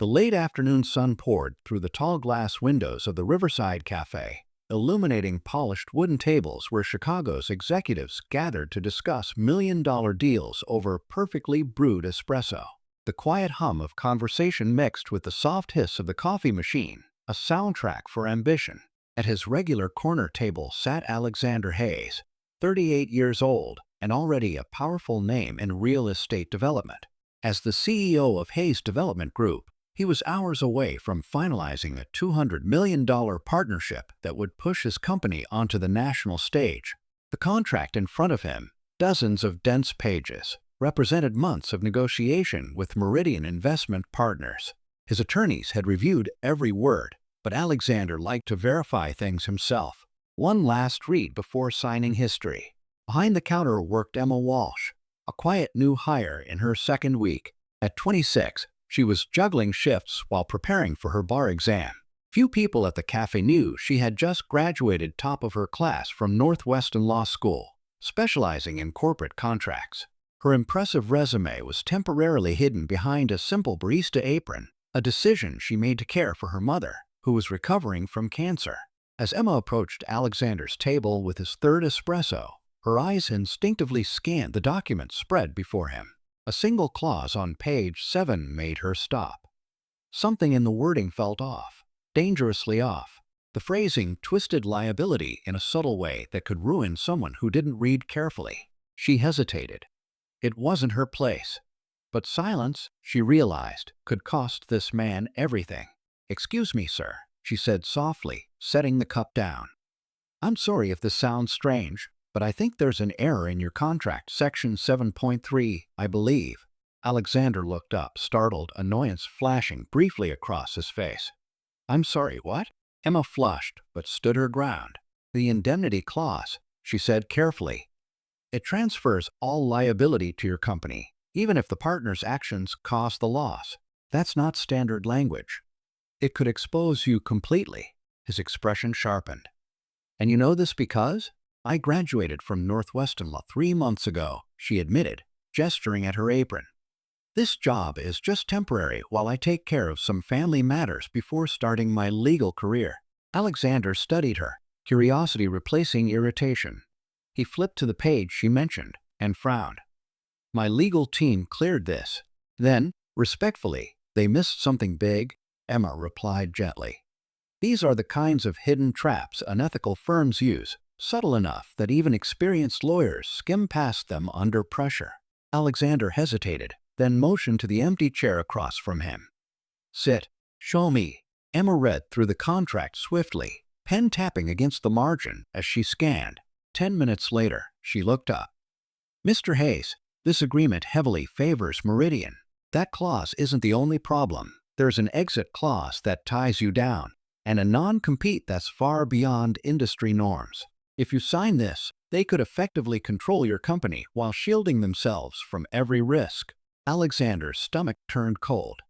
The late afternoon sun poured through the tall glass windows of the Riverside Cafe, illuminating polished wooden tables where Chicago's executives gathered to discuss million-dollar deals over perfectly brewed espresso. The quiet hum of conversation mixed with the soft hiss of the coffee machine, a soundtrack for ambition. At his regular corner table sat Alexander Hayes, 38 years old and already a powerful name in real estate development. As the CEO of Hayes Development Group, he was hours away from finalizing a $200 million partnership that would push his company onto the national stage. The contract in front of him, dozens of dense pages, represented months of negotiation with Meridian Investment Partners. His attorneys had reviewed every word, but Alexander liked to verify things himself. One last read before signing history. Behind the counter worked Emma Walsh, a quiet new hire in her second week. At 26, she was juggling shifts while preparing for her bar exam. Few people at the cafe knew she had just graduated top of her class from Northwestern Law School, specializing in corporate contracts. Her impressive resume was temporarily hidden behind a simple barista apron, a decision she made to care for her mother, who was recovering from cancer. As Emma approached Alexander's table with his third espresso, her eyes instinctively scanned the document spread before him. A single clause on page 7 made her stop. Something in the wording felt off, dangerously off. The phrasing twisted liability in a subtle way that could ruin someone who didn't read carefully. She hesitated. It wasn't her place. But silence, she realized, could cost this man everything. "Excuse me, sir," she said softly, setting the cup down. "I'm sorry if this sounds strange, but I think there's an error in your contract, section 7.3, I believe." Alexander looked up, startled, annoyance flashing briefly across his face. "I'm sorry, what?" Emma flushed, but stood her ground. "The indemnity clause," she said carefully. "It transfers all liability to your company, even if the partner's actions cause the loss. That's not standard language. It could expose you completely." His expression sharpened. "And you know this because?" "I graduated from Northwestern Law 3 months ago," she admitted, gesturing at her apron. "This job is just temporary while I take care of some family matters before starting my legal career." Alexander studied her, curiosity replacing irritation. He flipped to the page she mentioned and frowned. "My legal team cleared this." Then, respectfully, "They missed something big," Emma replied gently. "These are the kinds of hidden traps unethical firms use, subtle enough that even experienced lawyers skim past them under pressure." Alexander hesitated, then motioned to the empty chair across from him. "Sit. Show me." Emma read through the contract swiftly, pen tapping against the margin as she scanned. 10 minutes later, she looked up. "Mr. Hayes, this agreement heavily favors Meridian. That clause isn't the only problem. There's an exit clause that ties you down, and a non-compete that's far beyond industry norms. If you sign this, they could effectively control your company while shielding themselves from every risk." Alexander's stomach turned cold.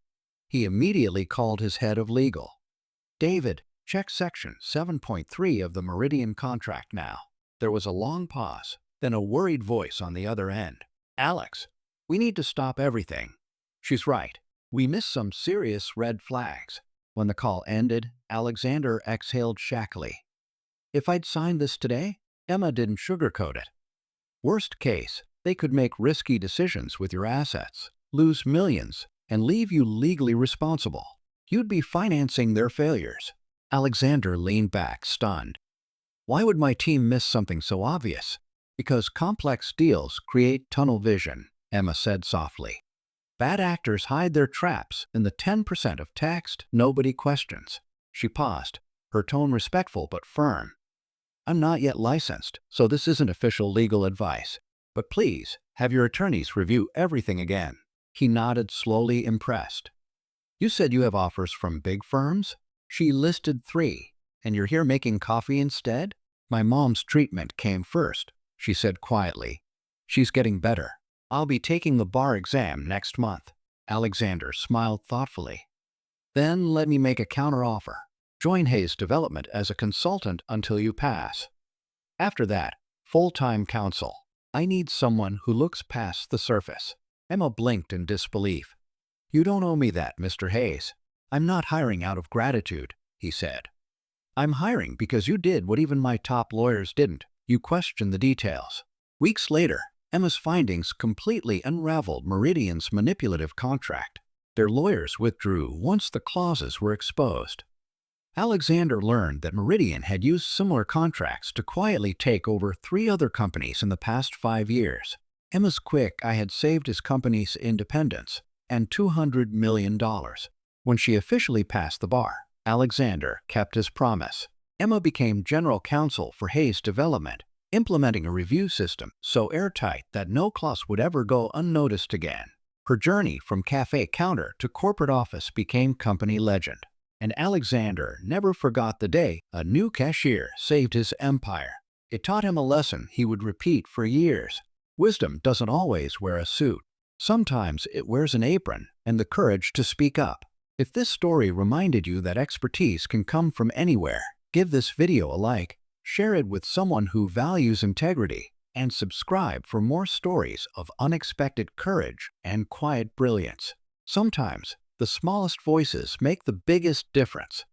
He immediately called his head of legal. "David, check section 7.3 of the Meridian contract now." There was a long pause, then a worried voice on the other end. "Alex, we need to stop everything." "She's right. We missed some serious red flags." When the call ended, Alexander exhaled shackily. "If I'd signed this today," Emma didn't sugarcoat it. "Worst case, they could make risky decisions with your assets, lose millions, and leave you legally responsible. You'd be financing their failures." Alexander leaned back, stunned. "Why would my team miss something so obvious?" "Because complex deals create tunnel vision," Emma said softly. "Bad actors hide their traps in the 10% of text nobody questions." She paused, her tone respectful but firm. "I'm not yet licensed, so this isn't official legal advice. But please, have your attorneys review everything again." He nodded slowly, impressed. "You said you have offers from big firms?" She listed 3. "And you're here making coffee instead?" "My mom's treatment came first," she said quietly. "She's getting better. I'll be taking the bar exam next month." Alexander smiled thoughtfully. "Then let me make a counteroffer. Join Hayes Development as a consultant until you pass. After that, full-time counsel. I need someone who looks past the surface." Emma blinked in disbelief. "You don't owe me that, Mr. Hayes." "I'm not hiring out of gratitude," he said. "I'm hiring because you did what even my top lawyers didn't. You questioned the details." Weeks later, Emma's findings completely unraveled Meridian's manipulative contract. Their lawyers withdrew once the clauses were exposed. Alexander learned that Meridian had used similar contracts to quietly take over 3 other companies in the past 5 years. Emma's quick eye had saved his company's independence and $200 million. When she officially passed the bar, Alexander kept his promise. Emma became general counsel for Hayes Development, implementing a review system so airtight that no clause would ever go unnoticed again. Her journey from cafe counter to corporate office became company legend. And Alexander never forgot the day a new cashier saved his empire. It taught him a lesson he would repeat for years. Wisdom doesn't always wear a suit. Sometimes it wears an apron and the courage to speak up. If this story reminded you that expertise can come from anywhere, give this video a like, share it with someone who values integrity, and subscribe for more stories of unexpected courage and quiet brilliance. Sometimes, the smallest voices make the biggest difference.